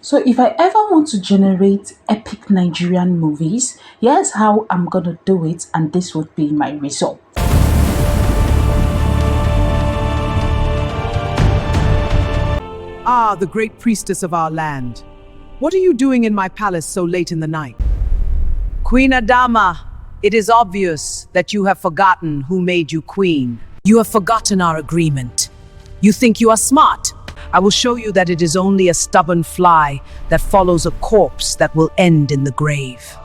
So if I ever want to generate epic Nigerian movies, here's how I'm gonna do it, and this would be my result. Ah, the great priestess of our land. What are you doing in my palace so late in the night? Queen Adama, it is obvious that you have forgotten who made you queen. You have forgotten our agreement. You think you are smart. I will show you that it is only a stubborn fly that follows a corpse that will end in the grave.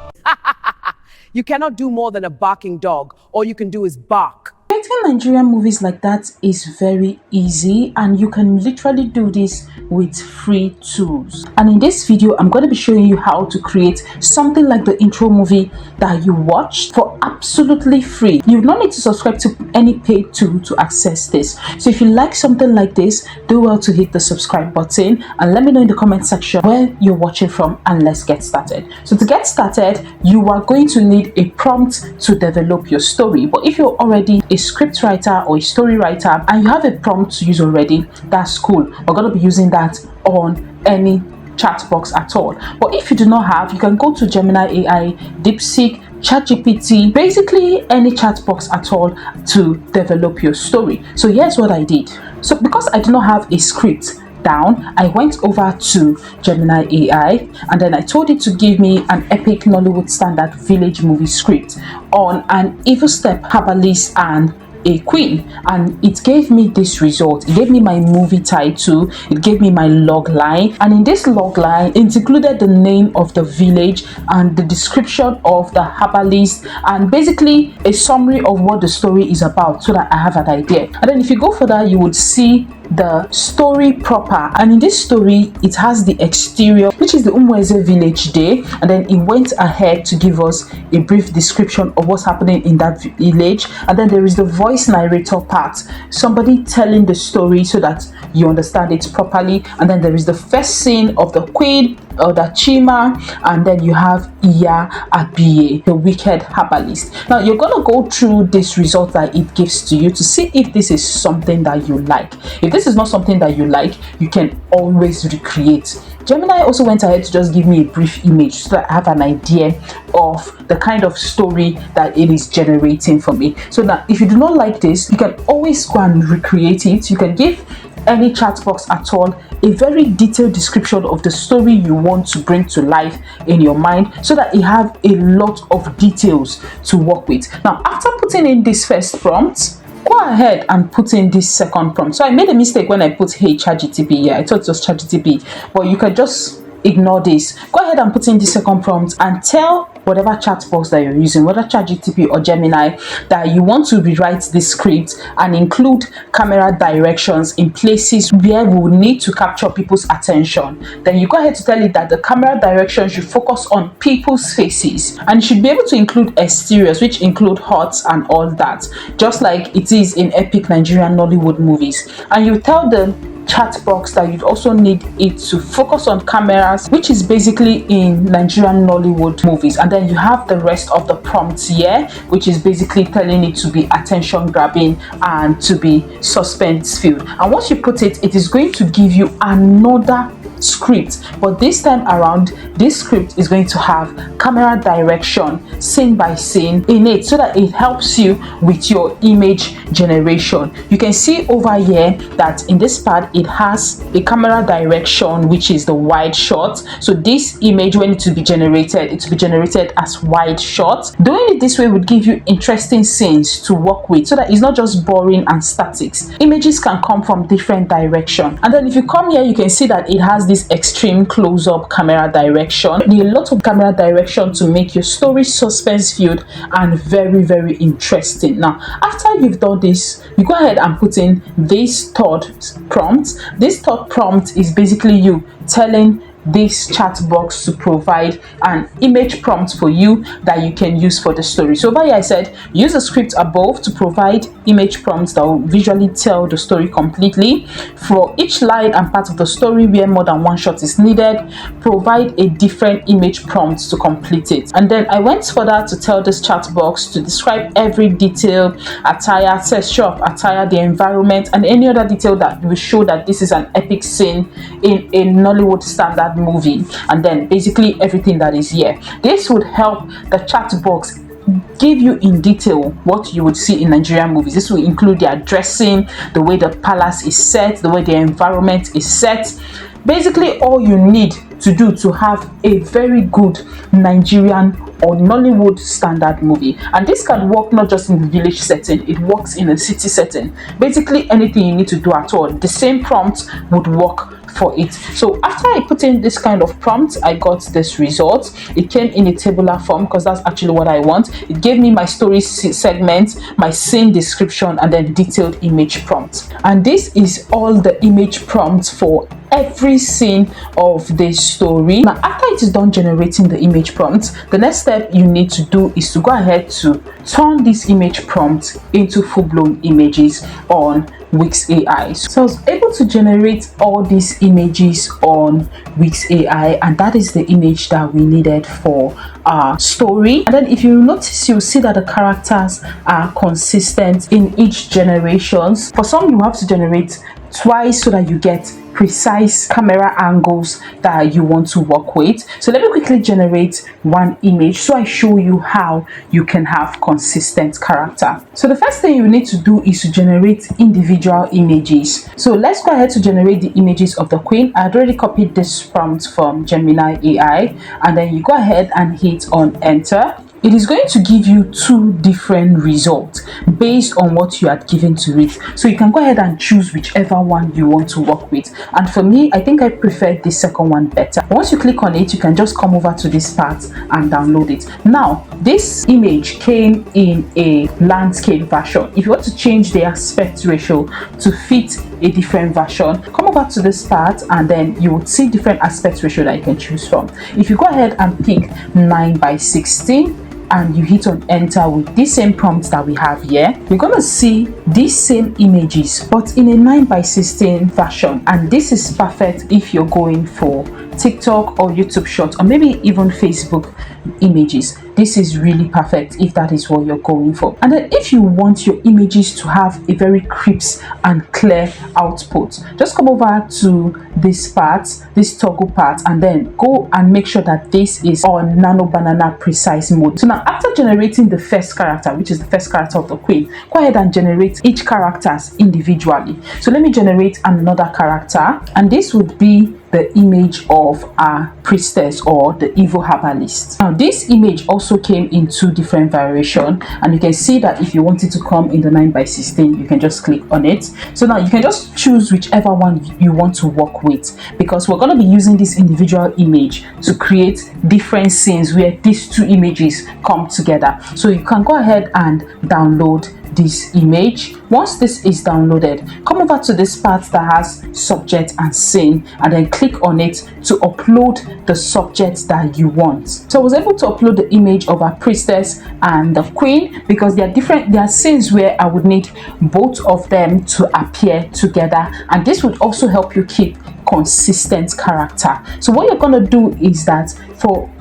You cannot do more than a barking dog. All you can do is bark. Creating Nigerian movies like that is very easy, and you can literally do this with free tools. And in this video, I'm going to be showing you how to create something like the intro movie that you watched for absolutely free. You don't need to subscribe to any paid tool to access this. So if you like something like this, do well to hit the subscribe button and let me know in the comment section where you're watching from, and let's get started. So to get started, you are going to need a prompt to develop your story. But if you're already a script writer or a story writer and you have a prompt to use already, that's cool. We're going to be using that on any chat box at all. But if you do not have, you can go to Gemini AI, DeepSeek, ChatGPT, basically any chat box at all to develop your story. So here's what I did. So because I do not have a script down, I went over to Gemini AI and then I told it to give me an epic Nollywood-standard village movie script on an evil step herbalist and a queen, and it gave me this result. It gave me my movie title, it gave me my log line, and in this log line it included the name of the village and the description of the herbalist and basically a summary of what the story is about, so that I have an idea. And then if you go further, you would see the story proper, and in this story it has the exterior, which is the Umweze village day, and then it went ahead to give us a brief description of what's happening in that village, and then there is the voice narrator part, somebody telling the story so that you understand it properly, and then there is the first scene of the queen or the Chima, and then you have Iya Abiye, the wicked herbalist. Now you're gonna go through this result that it gives to you to see if this is something that you like. If this is not something that you like, you can always recreate. Gemini also went ahead to just give me a brief image so that I have an idea of the kind of story that it is generating for me. So now if you do not like this, you can always go and recreate it. You can give any chat box at all a very detailed description of the story you want to bring to life in your mind, so that you have a lot of details to work with. Now after putting in this first prompt, go ahead and put in this second prompt. So I made a mistake when I put hey ChatGPT here. I thought it was ChatGPT, but you can just ignore this. Go ahead and put in the second prompt and tell whatever chat box that you're using, whether ChatGPT or Gemini, that you want to rewrite the script and include camera directions in places where we will need to capture people's attention. Then you go ahead to tell it that the camera direction should focus on people's faces, and you should be able to include exteriors, which include huts and all that, just like it is in epic Nigerian Nollywood movies. And you tell the chat box that you'd also need it to focus on cameras, which is basically in Nigerian Nollywood movies. And then you have the rest of the prompts here, which is basically telling it to be attention grabbing and to be suspense filled. And once you put it, it is going to give you another script, but this time around this script is going to have camera direction scene by scene in it, so that it helps you with your image generation. You can see over here that in this part it has a camera direction, which is the wide shot. So this image, when it will be generated, it will be generated as wide shot. Doing it this way would give you interesting scenes to work with, so that it's not just boring and statics. Images can come from different directions. And then if you come here, you can see that it has this extreme close-up camera direction. Need a lot of camera direction to make your story suspense filled and very, very interesting. Now after you've done this, you go ahead and put in this third prompt. This third prompt is basically you telling this chat box to provide an image prompt for you that you can use for the story. So over here I said use the script above to provide image prompts that will visually tell the story completely. For each line and part of the story where more than one shot is needed, provide a different image prompt to complete it. And then I went further to tell this chat box to describe every detail, attire, texture of attire, the environment, and any other detail that will show that this is an epic scene in a Nollywood standard movie, and then basically everything that is here. This would help the chat box give you in detail what you would see in Nigerian movies. This will include their dressing, the way the palace is set, the way the environment is set. Basically all you need to do to have a very good Nigerian or Nollywood standard movie. And this can work not just in the village setting, it works in a city setting. Basically anything you need to do at all, the same prompt would work for it. So after I put in this kind of prompt, I got this result. It came in a tabular form because that's actually what I want. It gave me my story segment, my scene description, and then detailed image prompt. And this is all the image prompts for every scene of this story. Now after it is done generating the image prompt, the next step you need to do is to go ahead to turn this image prompt into full-blown images on Whisk AI. So I was able to generate all these images on Whisk AI, and that is the image that we needed for our story. And then if you notice, you'll see that the characters are consistent in each generations. For some you have to generate twice so that you get precise camera angles that you want to work with. So let me quickly generate one image so I show you how you can have consistent character. So the first thing you need to do is to generate individual images. So let's go ahead to generate the images of the queen. I had already copied this prompt from Gemini AI, and then you go ahead and hit on enter. It is going to give you two different results based on what you had given to it. So you can go ahead and choose whichever one you want to work with. And for me, I think I prefer the second one better. Once you click on it, you can just come over to this part and download it. Now, this image came in a landscape version. If you want to change the aspect ratio to fit a different version, come over to this part and then you would see different aspect ratio that you can choose from. If you go ahead and pick 9:16 and you hit on enter with this same prompt that we have here, you're gonna see these same images but in a 9:16 version. And this is perfect if you're going for TikTok or YouTube Shorts, or maybe even Facebook images. This is really perfect if that is what you're going for. And then if you want your images to have a very crisp and clear output, just come over to this part, this toggle part, and then go and make sure that this is on nano banana precise mode. So now after generating the first character, which is the first character of the queen, go ahead and generate each characters individually. So let me generate another character, and this would be the image of a priestess or the evil herbalist. Now this image also came in two different variations, and you can see that if you want it to come in the 9:16, you can just click on it. So now you can just choose whichever one you want to work with, because we're going to be using this individual image to create different scenes where these two images come together. So you can go ahead and download this image. Once this is downloaded, come over to this part that has subject and scene, and then click on it to upload the subject that you want. So I was able to upload the image of a priestess and the queen because they are different. There are scenes where I would need both of them to appear together, and this would also help you keep consistent character. So what you're going to do is that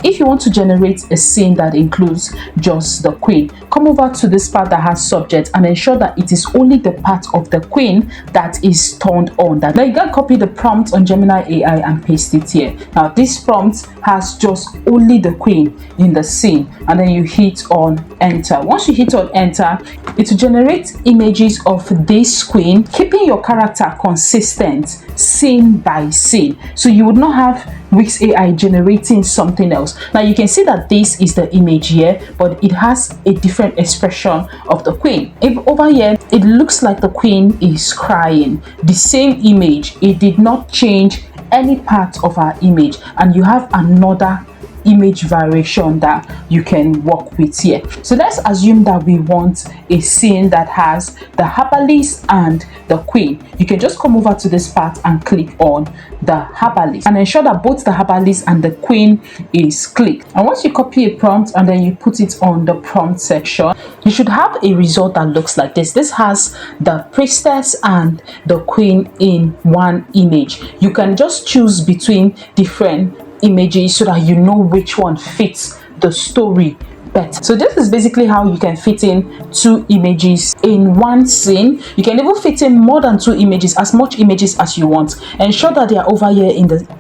if you want to generate a scene that includes just the queen, come over to this part that has subject and ensure that it is only the part of the queen that is turned on. Now you can copy the prompt on Gemini AI and paste it here. Now this prompt has just only the queen in the scene, and then you hit on enter. Once you hit on enter, it will generate images of this queen, keeping your character consistent scene by scene. So you would not have Whisk AI generating something else. Now you can see that this is the image here, but it has a different expression of the queen. If over here it looks like the queen is crying, the same image, it did not change any part of our image, and you have another image variation that you can work with here. So let's assume that we want a scene that has the herbalist and the queen. You can just come over to this part and click on the herbalist and ensure that both the herbalist and the queen is clicked. And once you copy a prompt and then you put it on the prompt section, you should have a result that looks like this. This has the priestess and the queen in one image. You can just choose between different images so that you know which one fits the story better. So this is basically how you can fit in 2 images in one scene. You can even fit in more than 2 images, as much images as you want. Ensure that they are over here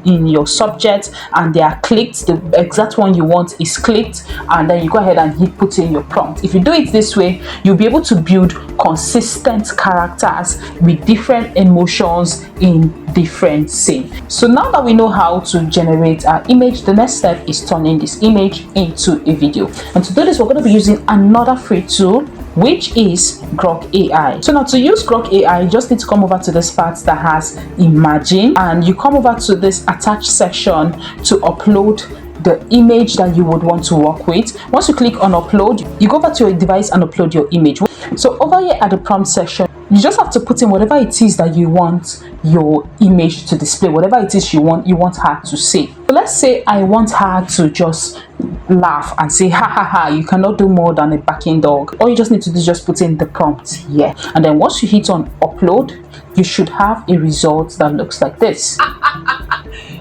in your subject and they are clicked. The exact one you want is clicked, and then you go ahead and put in your prompt. If you do it this way, you'll be able to build consistent characters with different emotions in different scenes. So now that we know how to generate our image, the next step is turning this image into a video. And to do this, we're going to be using another free tool, which is Grok AI. So now to use Grok AI, you just need to come over to this part that has Imagine, and you come over to this attach section to upload the image that you would want to work with. Once you click on upload, you go over to your device and upload your image. So over here at the prompt section, you just have to put in whatever it is that you want your image to display, whatever it is you want her to say. So let's say I want her to just laugh and say ha ha ha, you cannot do more than a barking dog. All you just need to do is just put in the prompt here, and then once you hit on upload, you should have a result that looks like this.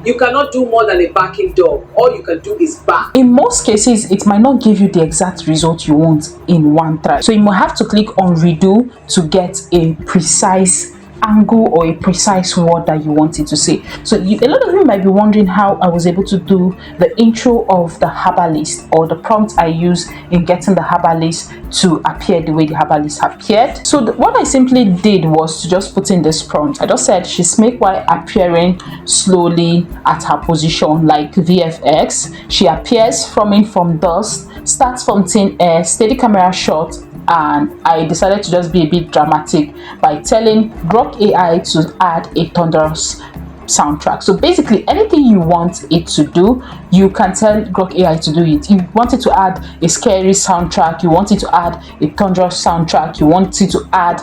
You cannot do more than a barking dog. All you can do is bark. In most cases, it might not give you the exact result you want in one try. So you might have to click on redo to get a precise angle or a precise word that you want it to say. So a lot of you might be wondering how I was able to do the intro of the herbalist, or the prompt I use in getting the herbalist to appear the way the herbalist appeared. So what I simply did was to just put in this prompt. I just said she make while appearing slowly at her position like VFX. She appears from dust, starts from thin air, steady camera shot, and I decided to just be a bit dramatic by telling Grok AI to add a thunderous soundtrack. So basically anything you want it to do, you can tell Grok AI to do it. You want it to add a scary soundtrack, you want it to add a thunderous soundtrack, you want it to add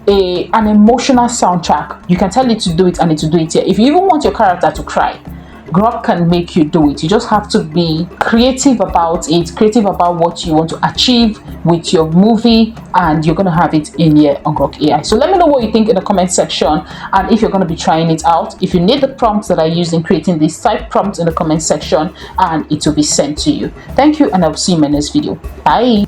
an emotional soundtrack, you can tell it to do it and it will do it here. If you even want your character to cry, Grok can make you do it. You just have to be creative about it, creative about what you want to achieve with your movie, and you're going to have it in here on Grok AI. So let me know what you think in the comment section, and if you're going to be trying it out. If you need the prompts that I used in creating this, type prompts in the comment section and it will be sent to you. Thank you, and I'll see you in my next video. Bye.